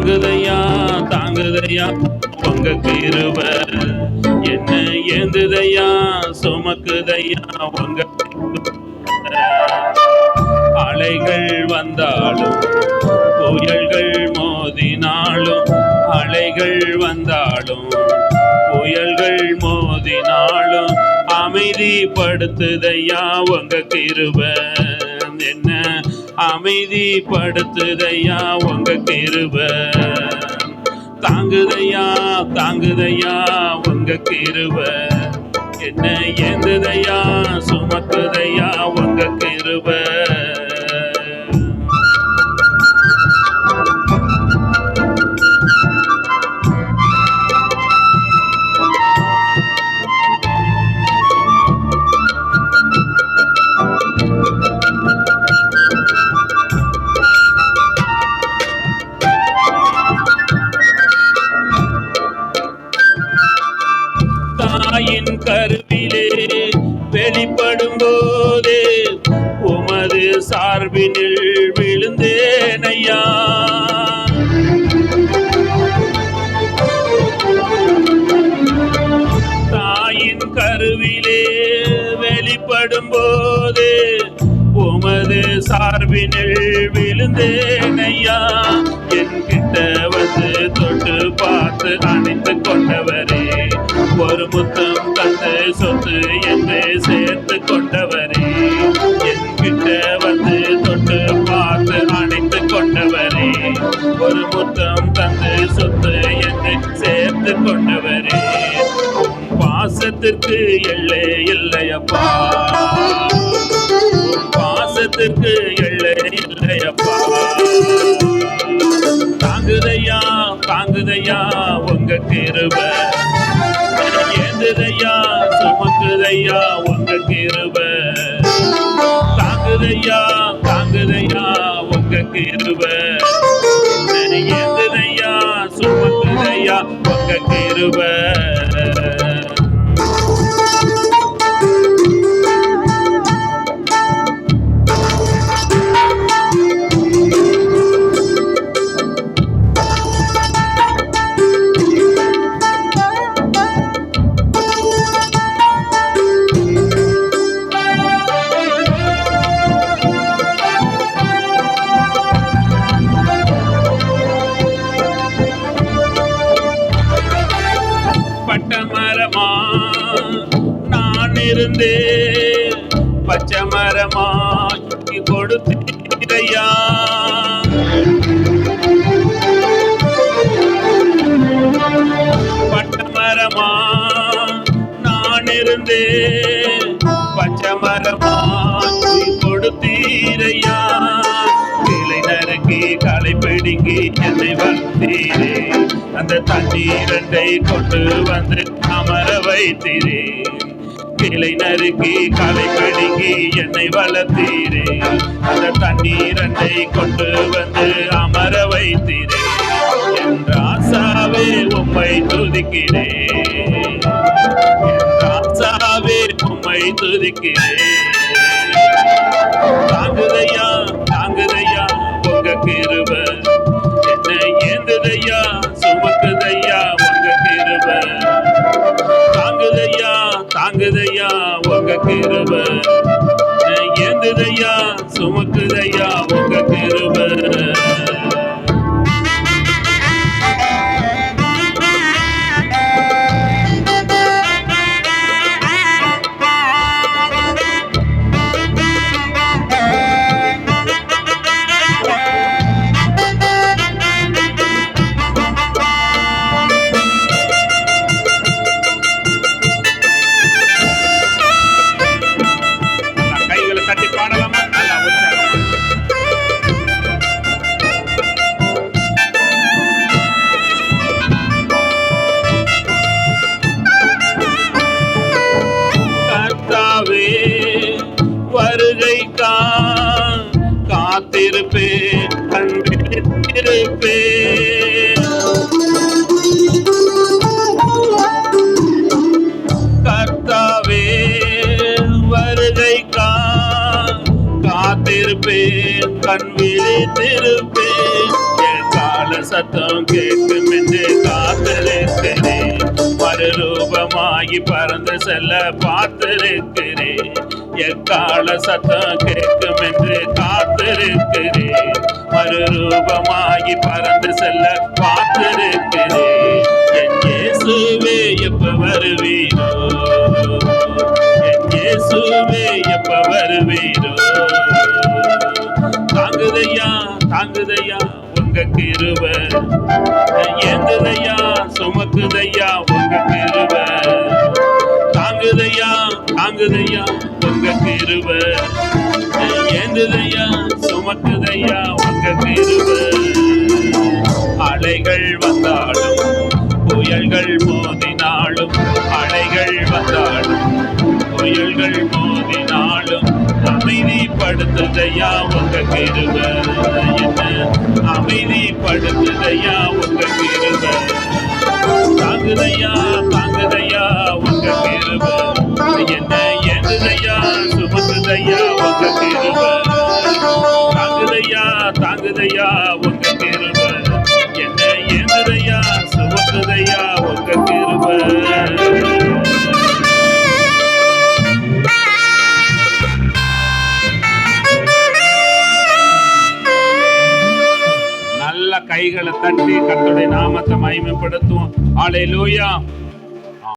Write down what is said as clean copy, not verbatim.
தாங்குதையா தாங்குதையா உங்க கிருபை, என்ன ஏந்துதையா சுமக்குதையா உங்க அலைகள் வந்தாலும் புயல்கள் மோதினாலும், அலைகள் வந்தாலும் புயல்கள் மோதினாலும் அமைதிப்படுத்துதையா உங்க கிருபை, என்ன அமைதிப்படுத்துதையா உங்க கிருபை. தாங்குதையா தாங்குதையா உங்க கிருபை, என்ன ஏந்துதையா சுமக்குதையா உங்க கிருபை. தாயின் கருவிலே வெளிப்படும் போதே உமது சார்பினில் விழுந்தேனையா. தாயின் கருவிலே வெளிப்படும் போதே உமது சார்பினில் விழுந்தேனையா. என்கிட்ட வந்து தொட்டு பார்த்து அணைத்து கொண்டவரே, ஒரு முத்தம் தந்து சொத்து என்று சேர்த்து கொண்டவரே, என்கிட்ட வந்து தொட்டு பார்த்து அணைத்து கொண்டவரே, ஒரு முத்தம் தந்து சொத்து என்று சேர்த்து கொண்டவரே. பாசத்திற்கு எல்லை இல்லையப்பா, பாசத்திற்கு எல்லை இல்லையப்பா. தாங்குதையா தாங்குதையா உங்க கிருபை, ஏந்துதையா சுமக்குதையா உங்க கிருபை. தாங்குதையா தாங்குதையா உங்க கிருபை, ஏந்துதையா சுமக்குதையா உங்க கிருபை. பட்டமரமா நான் இருந்தே பச்சை மரமா கொடுத்தீரையா. பட்டமரமா நான் இருந்தே பச்சை மரமா கொடுத்தீரையா. கிளை நறுக்கி களை பிடுங்கி என்னை வளர்த்தீரே, அந்த தண்ணீரண்டை கொண்டு வந்து அமர வைத்தீரே. கிளை நறுக்கி களை பிடுங்கி என்னை வளர்த்தீரே, அந்த தண்ணீரண்டை கொண்டு வந்து அமர வைத்தீரே. என் ராசாவே உம்மை துதிக்கிறேன், என் ராசாவே உம்மை துதிக்கிறேன். தாங்குதையா தாங்குதையா உங்க கிருபை, என்ன ஏந்துதையா சுமக்குதையா உங்க கிருபை. தாங்குதையா தாங்குதையா உங்க கிருபை, ஏந்துதையா சுமக்குதையா உங்க கிருபை. வருகைக்கா காத்திருப்பேன், கண்டிருப்பேன். கர்த்தாவே வருகைக்கா காத்திருப்பேன், கண் விழித்திருப்பேன். என் கால சத்தம் கேட்கும் என்று காத்திருக்கிறேன். மறுரூபமாகி பறந்து செல்ல பார்த்திருக்கிறேன். எக்கால சத்தம் கேட்கும் என்று காத்திருக்கிறேன். மறுரூபமாகி பறந்து செல்ல பார்த்திருக்கிறேன். என் இயேசுவே எப்ப வருவீரோ, என் இயேசுவே எப்ப வருவீரோ. தாங்குதையா தாங்குதையா உங்க கிருபை, ஏந்துதையா சுமக்குதையா உங்க கிருபை. தாங்குதையா தாங்குதையா உங்க கிருபை, ஏந்துதையா சுமக்குதையா உங்க கிருபை. அலைகள் வந்தாலும் புயல்கள் மோதினாலும், அலைகள் வந்தாலும் புயல்கள் மோதினாலும் அமைதிப்படுத்துதையா உங்க கிருபை. என்ன அமைதிப்படுத்துதையா உங்க கிருபை. தாங்குதையா தாங்குதையா உங்க கிருபை. என்ன ஏந்துதையா சுமக்குதையா உங்க கிருபை. தாங்குதையா தாங்குதையா உங்க கிருபை. என்ன ஏந்துதையா சுமக்குதையா உங்க கிருபை. கைகளை தட்டி கர்த்தருடைய நாமத்தை மகிமைப்படுத்துவோம். ஹல்லேலூயா.